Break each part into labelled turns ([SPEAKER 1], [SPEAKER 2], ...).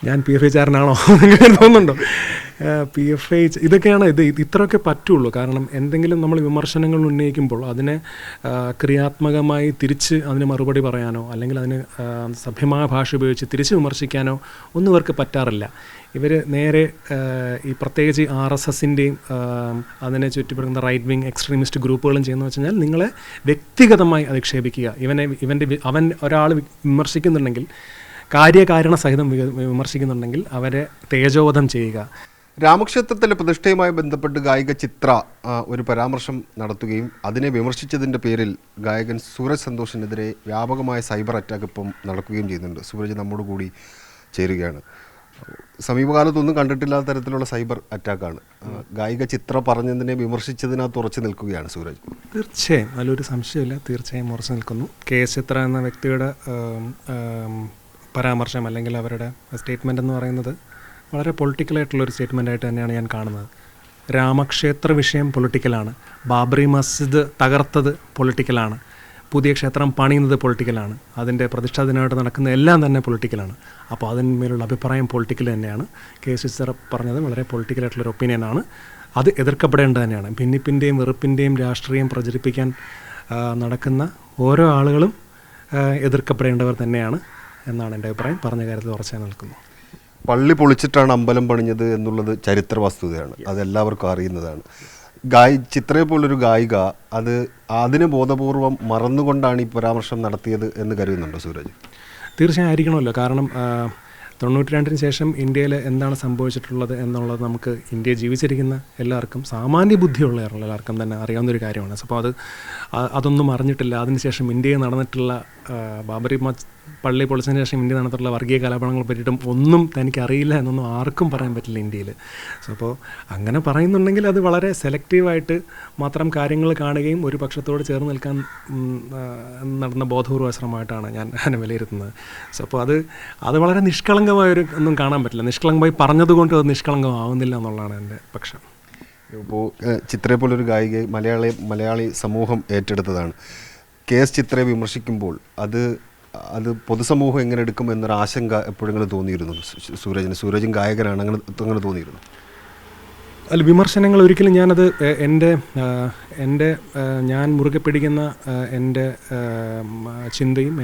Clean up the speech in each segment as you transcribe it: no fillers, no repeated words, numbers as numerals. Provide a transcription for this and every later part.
[SPEAKER 1] ഞാൻ P F I ചാരനാണോ നിങ്ങൾക്ക് തോന്നുന്നുണ്ടോ? പി എഫ് ഐ ഇതൊക്കെയാണ് ഇത്രയൊക്കെ പറ്റുള്ളൂ. കാരണം എന്തെങ്കിലും നമ്മൾ വിമർശനങ്ങൾ ഉന്നയിക്കുമ്പോൾ അതിനെ ക്രിയാത്മകമായി തിരിച്ച് അതിന് മറുപടി പറയാനോ അല്ലെങ്കിൽ അതിന് സഭ്യമായ ഭാഷ ഉപയോഗിച്ച് തിരിച്ച് വിമർശിക്കാനോ ഒന്നും ഇവർക്ക് പറ്റാറില്ല. ഇവർ നേരെ ഈ പ്രത്യേകിച്ച് RSSൻ്റെയും അതിനെ ചുറ്റിപ്പറ്റുന്ന റൈറ്റ് വിങ് എക്സ്ട്രീമിസ്റ്റ് ഗ്രൂപ്പുകളും ചെയ്യുന്നത് വെച്ച് കഴിഞ്ഞാൽ നിങ്ങളെ വ്യക്തിഗതമായി അധിക്ഷേപിക്കുക. അവൻ ഒരാൾ വിമർശിക്കുന്നുണ്ടെങ്കിൽ കാര്യകാരണ സഹിതം വിമർശിക്കുന്നുണ്ടെങ്കിൽ അവരെ തേജോവധം ചെയ്യുക.
[SPEAKER 2] രാമക്ഷേത്രത്തിലെ പ്രതിഷ്ഠയുമായി ബന്ധപ്പെട്ട് ഗായിക ചിത്ര ഒരു പരാമർശം നടത്തുകയും അതിനെ വിമർശിച്ചതിൻ്റെ പേരിൽ ഗായകൻ സൂരജ് സന്തോഷിനെതിരെ വ്യാപകമായ സൈബർ അറ്റാക്ക് ഇപ്പം നടക്കുകയും ചെയ്യുന്നുണ്ട്. സൂരജ് നമ്മോട് കൂടി ചേരുകയാണ്. സമീപകാലത്തൊന്നും കണ്ടിട്ടില്ലാത്ത തരത്തിലുള്ള സൈബർ അറ്റാക്കാണ്. ഗായിക ചിത്ര പറഞ്ഞതിനെ വിമർശിച്ചതിനകത്ത് ഉറച്ചു നിൽക്കുകയാണ് സൂരജ്.
[SPEAKER 1] തീർച്ചയായും അതിലൊരു സംശയമില്ല, തീർച്ചയായും ഉറച്ചു നിൽക്കുന്നു. KS ചിത്ര എന്ന വ്യക്തിയുടെ പരാമർശം അല്ലെങ്കിൽ അവരുടെ സ്റ്റേറ്റ്മെൻ്റ് എന്ന് പറയുന്നത് വളരെ പൊളിറ്റിക്കലായിട്ടുള്ളൊരു സ്റ്റേറ്റ്മെൻറ്റായിട്ട് തന്നെയാണ് ഞാൻ കാണുന്നത്. രാമക്ഷേത്ര വിഷയം പൊളിറ്റിക്കലാണ്, ബാബറി മസ്ജിദ് തകർത്തത് പൊളിറ്റിക്കലാണ്, പുതിയ ക്ഷേത്രം പണിയുന്നത് പൊളിറ്റിക്കലാണ്, അതിൻ്റെ പ്രതിഷ്ഠാ ദിനമായിട്ട് നടക്കുന്ന എല്ലാം തന്നെ പൊളിറ്റിക്കലാണ്. അപ്പോൾ അതിന്മേലുള്ള അഭിപ്രായം പൊളിറ്റിക്കൽ തന്നെയാണ്. KS ചിത്ര പറഞ്ഞത് വളരെ പൊളിറ്റിക്കലായിട്ടുള്ളൊരു ഒപ്പീനിയനാണ്. അത് എതിർക്കപ്പെടേണ്ടത് തന്നെയാണ്. ഭിന്നിപ്പിൻ്റെയും വെറുപ്പിൻ്റെയും രാഷ്ട്രീയം പ്രചരിപ്പിക്കാൻ നടക്കുന്ന ഓരോ ആളുകളും എതിർക്കപ്പെടേണ്ടവർ തന്നെയാണ് എന്നാണ് എൻ്റെ അഭിപ്രായം. പറഞ്ഞ കാര്യത്തിൽ ഉറച്ചു നിൽക്കുന്നു.
[SPEAKER 2] പള്ളി പൊളിച്ചിട്ടാണ് അമ്പലം പണിഞ്ഞത് എന്നുള്ളത് ചരിത്ര വസ്തുതയാണ്, അതെല്ലാവർക്കും അറിയുന്നതാണ്. ചിത്രയെ പോലൊരു ഗായിക അതിന് ബോധപൂർവം മറന്നുകൊണ്ടാണ് ഈ പരാമർശം നടത്തിയത് എന്ന് കരുതുന്നുണ്ടോ സൂരജ്?
[SPEAKER 1] തീർച്ചയായും ആയിരിക്കണമല്ലോ. കാരണം 92-ന് ശേഷം ഇന്ത്യയിൽ എന്താണ് സംഭവിച്ചിട്ടുള്ളത് എന്നുള്ളത് നമുക്ക് ഇന്ത്യയിൽ ജീവിച്ചിരിക്കുന്ന എല്ലാവർക്കും, സാമാന്യ ബുദ്ധിയുള്ള എല്ലാവർക്കും തന്നെ അറിയാവുന്നൊരു കാര്യമാണ്. അപ്പോൾ അതൊന്നും അറിഞ്ഞിട്ടില്ല. അതിനുശേഷം ഇന്ത്യയിൽ നടന്നിട്ടുള്ള ബാബറി പള്ളി പൊളിച്ചതിന് ശേഷം ഇന്ത്യ നടന്നിട്ടുള്ള വർഗീയ കലാപങ്ങളെ പറ്റിയിട്ടും ഒന്നും തനിക്ക് അറിയില്ല എന്നൊന്നും ആർക്കും പറയാൻ പറ്റില്ല ഇന്ത്യയിൽ. അപ്പോൾ അങ്ങനെ പറയുന്നുണ്ടെങ്കിൽ അത് വളരെ സെലക്റ്റീവായിട്ട് മാത്രം കാര്യങ്ങൾ കാണുകയും ഒരു പക്ഷത്തോട് ചേർന്ന് നിൽക്കാൻ നടന്ന ബോധപൂർവ ശ്രമമായിട്ടാണ് ഞാൻ അതിനെ വിലയിരുത്തുന്നത്. അപ്പോൾ അത് വളരെ നിഷ്കളങ്കമായൊരു ഒന്നും കാണാൻ പറ്റില്ല. നിഷ്കളങ്കമായി പറഞ്ഞതുകൊണ്ട് അത് നിഷ്കളങ്കമാവുന്നില്ല എന്നുള്ളതാണ് എൻ്റെ പക്ഷം.
[SPEAKER 2] ഇപ്പോൾ ചിത്രയെ പോലൊരു ഗായിക മലയാളി സമൂഹം ഏറ്റെടുത്തതാണ്. KS ചിത്രയെ വിമർശിക്കുമ്പോൾ അത് പൊതുസമൂഹം എങ്ങനെ എടുക്കും എന്നൊരു ആശങ്ക എപ്പോഴെങ്കിലും തോന്നിയിരുന്നു സൂരജും ഗായകനാണ്, അങ്ങനെ തോന്നിയിരുന്നു?
[SPEAKER 1] അല്ല, വിമർശനങ്ങൾ ഒരിക്കലും ഞാനത് എൻ്റെ ഞാൻ മുറുകെ പിടിക്കുന്ന എൻ്റെ ചിന്തയും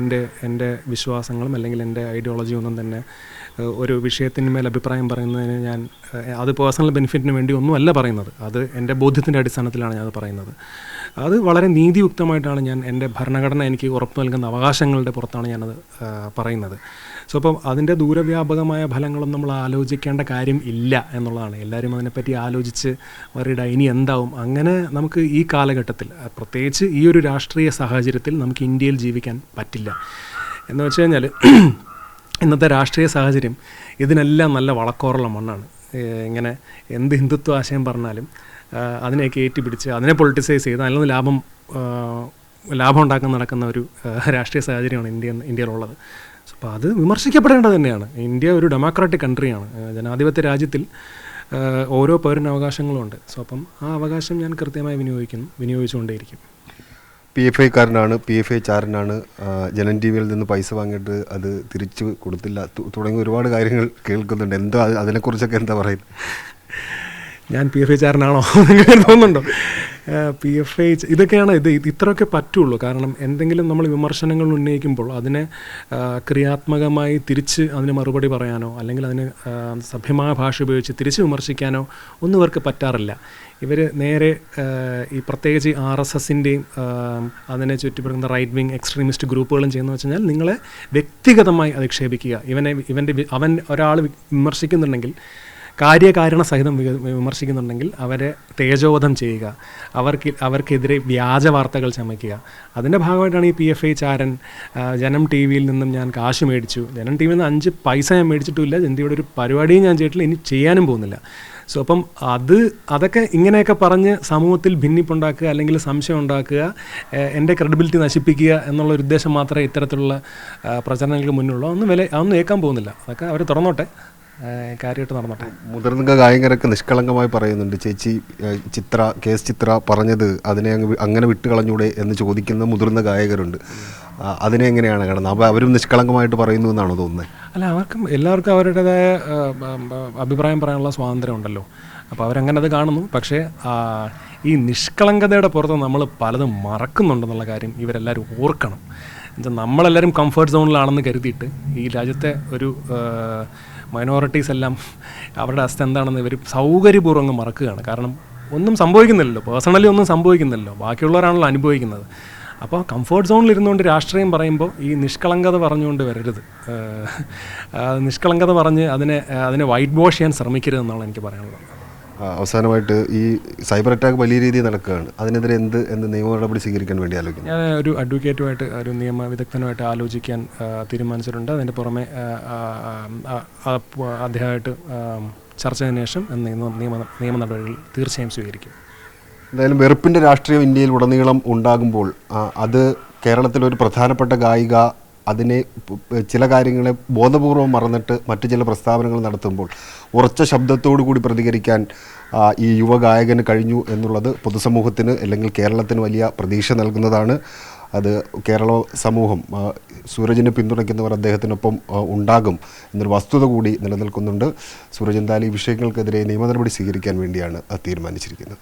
[SPEAKER 1] എൻ്റെ വിശ്വാസങ്ങളും അല്ലെങ്കിൽ എൻ്റെ ഐഡിയോളജിയും ഒന്നും തന്നെ ഒരു വിഷയത്തിന്മേൽ അഭിപ്രായം പറയുന്നതിന് ഞാൻ അത് പേഴ്സണൽ ബെനിഫിറ്റിന് വേണ്ടി ഒന്നുമല്ല പറയുന്നത്. അത് എൻ്റെ ബോധ്യത്തിൻ്റെ അടിസ്ഥാനത്തിലാണ് ഞാനത് പറയുന്നത്. അത് വളരെ നീതിയുക്തമായിട്ടാണ് ഞാൻ എൻ്റെ ഭരണഘടന എനിക്ക് ഉറപ്പ് നൽകുന്ന അവകാശങ്ങളുടെ പുറത്താണ് ഞാനത് പറയുന്നത്. അപ്പം അതിൻ്റെ ദൂരവ്യാപകമായ ഫലങ്ങളും നമ്മൾ ആലോചിക്കേണ്ട കാര്യം ഇല്ല എന്നുള്ളതാണ്. എല്ലാവരും അതിനെപ്പറ്റി ആലോചിച്ച് വരിക ഇനി എന്താവും. അങ്ങനെ നമുക്ക് ഈ കാലഘട്ടത്തിൽ, പ്രത്യേകിച്ച് ഈ ഒരു രാഷ്ട്രീയ സാഹചര്യത്തിൽ നമുക്ക് ഇന്ത്യയിൽ ജീവിക്കാൻ പറ്റില്ല. എന്ന് വെച്ച് കഴിഞ്ഞാൽ ഇന്നത്തെ രാഷ്ട്രീയ സാഹചര്യം ഇതിനെല്ലാം നല്ല വളക്കോറുള്ള മണ്ണാണ്. ഇങ്ങനെ എന്ത് ഹിന്ദുത്വ ആശയം പറഞ്ഞാലും അതിനെയൊക്കെ ഏറ്റുപിടിച്ച് അതിനെ പൊളിറ്റിസൈസ് ചെയ്ത് അതിൽ നിന്ന് ലാഭം ഉണ്ടാക്കാൻ നടക്കുന്ന ഒരു രാഷ്ട്രീയ സാഹചര്യമാണ് ഇന്ത്യയിലുള്ളത്. അപ്പോൾ അത് വിമർശിക്കപ്പെടേണ്ടത് തന്നെയാണ്. ഇന്ത്യ ഒരു ഡെമോക്രാറ്റിക് കൺട്രിയാണ്. ജനാധിപത്യ രാജ്യത്തിൽ ഓരോ പൗരന് അവകാശങ്ങളുണ്ട്. അപ്പം ആ അവകാശം ഞാൻ കൃത്യമായി വിനിയോഗിച്ചുകൊണ്ടേയിരിക്കും.
[SPEAKER 2] PFI കാരനാണ്, PFI ചാരനാണ്, ജനൻ TVയിൽ നിന്ന് പൈസ വാങ്ങിയിട്ട് അത് തിരിച്ചു കൊടുത്തില്ല തുടങ്ങി ഒരുപാട് കാര്യങ്ങൾ കേൾക്കുന്നുണ്ട്. അതിനെക്കുറിച്ചൊക്കെ എന്താ പറയുന്നത്?
[SPEAKER 1] ഞാൻ PFI ചാരനാണോ നിങ്ങൾക്ക് തോന്നുന്നുണ്ടോ? PFI ഇതൊക്കെയാണ് ഇത്രയൊക്കെ പറ്റുള്ളൂ. കാരണം എന്തെങ്കിലും നമ്മൾ വിമർശനങ്ങൾ ഉന്നയിക്കുമ്പോൾ അതിനെ ക്രിയാത്മകമായി തിരിച്ച് അതിന് മറുപടി പറയാനോ അല്ലെങ്കിൽ അതിന് സഭ്യമായ ഭാഷ ഉപയോഗിച്ച് തിരിച്ച് വിമർശിക്കാനോ ഒന്നും ഇവർക്ക് പറ്റാറില്ല. ഇവർ നേരെ ഈ പ്രത്യേകിച്ച് RSSൻ്റെയും അതിനെ ചുറ്റിപ്പറ്റുന്ന റൈറ്റ് വിങ് എക്സ്ട്രീമിസ്റ്റ് ഗ്രൂപ്പുകളും ചെയ്യുന്നത് വെച്ച് കഴിഞ്ഞാൽ നിങ്ങളെ വ്യക്തിഗതമായി അധിക്ഷേപിക്കുക. അവൻ ഒരാൾ വിമർശിക്കുന്നുണ്ടെങ്കിൽ കാര്യകാരണ സഹിതം വിമർശിക്കുന്നുണ്ടെങ്കിൽ അവരെ തേജോവധം ചെയ്യുക, അവർക്കെതിരെ വ്യാജ വാർത്തകൾ ചമയ്ക്കുക. അതിൻ്റെ ഭാഗമായിട്ടാണ് ഈ PFI ചാരൻ ജനം TVയിൽ നിന്നും ഞാൻ കാശ് മേടിച്ചു. ജനം TVയിൽ നിന്ന് 5 പൈസ ഞാൻ മേടിച്ചിട്ടുമില്ല. ജനതയുടെ ഒരു പരിപാടിയും ഞാൻ ചെയ്തിട്ടില്ല, ഇനി ചെയ്യാനും പോകുന്നില്ല. അപ്പം അതൊക്കെ ഇങ്ങനെയൊക്കെ പറഞ്ഞ് സമൂഹത്തിൽ ഭിന്നിപ്പുണ്ടാക്കുക അല്ലെങ്കിൽ സംശയം ഉണ്ടാക്കുക, എൻ്റെ ക്രെഡിബിലിറ്റി നശിപ്പിക്കുക എന്നുള്ളൊരു ഉദ്ദേശം മാത്രമേ ഇത്തരത്തിലുള്ള പ്രചരണങ്ങൾക്ക് മുന്നിലുള്ളൂ. അതൊന്നും ഏൽക്കാൻ പോകുന്നില്ല. അതൊക്കെ അവർ തുറന്നോട്ടെ. കാര്യമായിട്ട് നടന്നോട്ടെ.
[SPEAKER 2] മുതിർന്ന ഗായകരൊക്കെ നിഷ്കളങ്കമായി പറയുന്നുണ്ട്, ചേച്ചി കേസ് ചിത്ര പറഞ്ഞത് അതിനെ അങ്ങനെ വിട്ടുകളഞ്ഞൂടെ എന്ന് ചോദിക്കുന്ന മുതിർന്ന ഗായകരുണ്ട്. അതിനെ എങ്ങനെയാണ് കാണുന്നത്? അപ്പോൾ അവരും നിഷ്കളങ്കമായിട്ട് പറയുന്നു എന്നാണോ തോന്നുന്നത്?
[SPEAKER 1] അല്ല, എല്ലാവർക്കും അവരുടേതായ അഭിപ്രായം പറയാനുള്ള സ്വാതന്ത്ര്യം ഉണ്ടല്ലോ. അപ്പോൾ അവരങ്ങനെ അത് കാണുന്നു. പക്ഷേ ഈ നിഷ്കളങ്കതയുടെ പുറത്ത് നമ്മൾ പലതും മറക്കുന്നുണ്ടെന്നുള്ള കാര്യം ഇവരെല്ലാവരും ഓർക്കണം. എന്നുവെച്ചാൽ നമ്മളെല്ലാവരും കംഫർട്ട് സോണിലാണെന്ന് കരുതിയിട്ട് ഈ രാജ്യത്തെ ഒരു മൈനോറിറ്റീസ് എല്ലാം അവരുടെ അവസ്ഥ എന്താണെന്ന് ഇവർ സൗകര്യപൂർവ്വം മറക്കുകയാണ്. കാരണം ഒന്നും സംഭവിക്കുന്നില്ലല്ലോ, പേഴ്സണലി ഒന്നും സംഭവിക്കുന്നില്ലല്ലോ, ബാക്കിയുള്ളവരാണല്ലോ അനുഭവിക്കുന്നത്. അപ്പോൾ കംഫർട്ട് സോണിൽ ഇരുന്നുകൊണ്ട് രാഷ്ട്രീയം പറയുമ്പോൾ ഈ നിഷ്കളങ്കത പറഞ്ഞുകൊണ്ട് വരരുത്. നിഷ്കളങ്കത പറഞ്ഞ് അതിനെ വൈറ്റ് വാഷ് ചെയ്യാൻ ശ്രമിക്കരുതെന്നാണ് എനിക്ക് പറയാനുള്ളത്.
[SPEAKER 2] അവസാനമായിട്ട് ഈ സൈബർ അറ്റാക്ക് വലിയ രീതിയിൽ നടക്കുകയാണ്. അതിനെതിരെ എന്ന് നിയമ നടപടി സ്വീകരിക്കാൻ വേണ്ടി ആലോചിക്കുന്നു?
[SPEAKER 1] ഞാൻ ഒരു അഡ്വക്കേറ്റുമായിട്ട്, ഒരു നിയമ വിദഗ്ധനുമായിട്ട് ആലോചിക്കാൻ തീരുമാനിച്ചിട്ടുണ്ട്. അതിൻ്റെ പുറമെ അദ്ദേഹമായിട്ട് ചർച്ച ചെയ്തതിനു ശേഷം നിയമ നടപടികൾ തീർച്ചയായും സ്വീകരിക്കും.
[SPEAKER 2] എന്തായാലും വെറുപ്പിൻ്റെ രാഷ്ട്രീയം ഇന്ത്യയിൽ ഉടനീളം ഉണ്ടാകുമ്പോൾ അത് കേരളത്തിലൊരു പ്രധാനപ്പെട്ട ഗായിക അതിനെ ചില കാര്യങ്ങളെ ബോധപൂർവം മറന്നിട്ട് മറ്റു ചില പ്രസ്താവനകൾ നടത്തുമ്പോൾ ഉറച്ച ശബ്ദത്തോടു കൂടി പ്രതികരിക്കാൻ ഈ യുവഗായകന് കഴിഞ്ഞു എന്നുള്ളത് പൊതുസമൂഹത്തിന് അല്ലെങ്കിൽ കേരളത്തിന് വലിയ പ്രതീക്ഷ നൽകുന്നതാണ്. അത് കേരള സമൂഹം സൂരജിനെ പിന്തുണയ്ക്കുന്നവർ അദ്ദേഹത്തിനൊപ്പം ഉണ്ടാകും എന്നൊരു വസ്തുത കൂടി നിലനിൽക്കുന്നുണ്ട്. സൂരജ് എന്തായാലും ഈ വിഷയങ്ങൾക്കെതിരെ നിയമ നടപടി സ്വീകരിക്കാൻ വേണ്ടിയാണ് തീരുമാനിച്ചിരിക്കുന്നത്.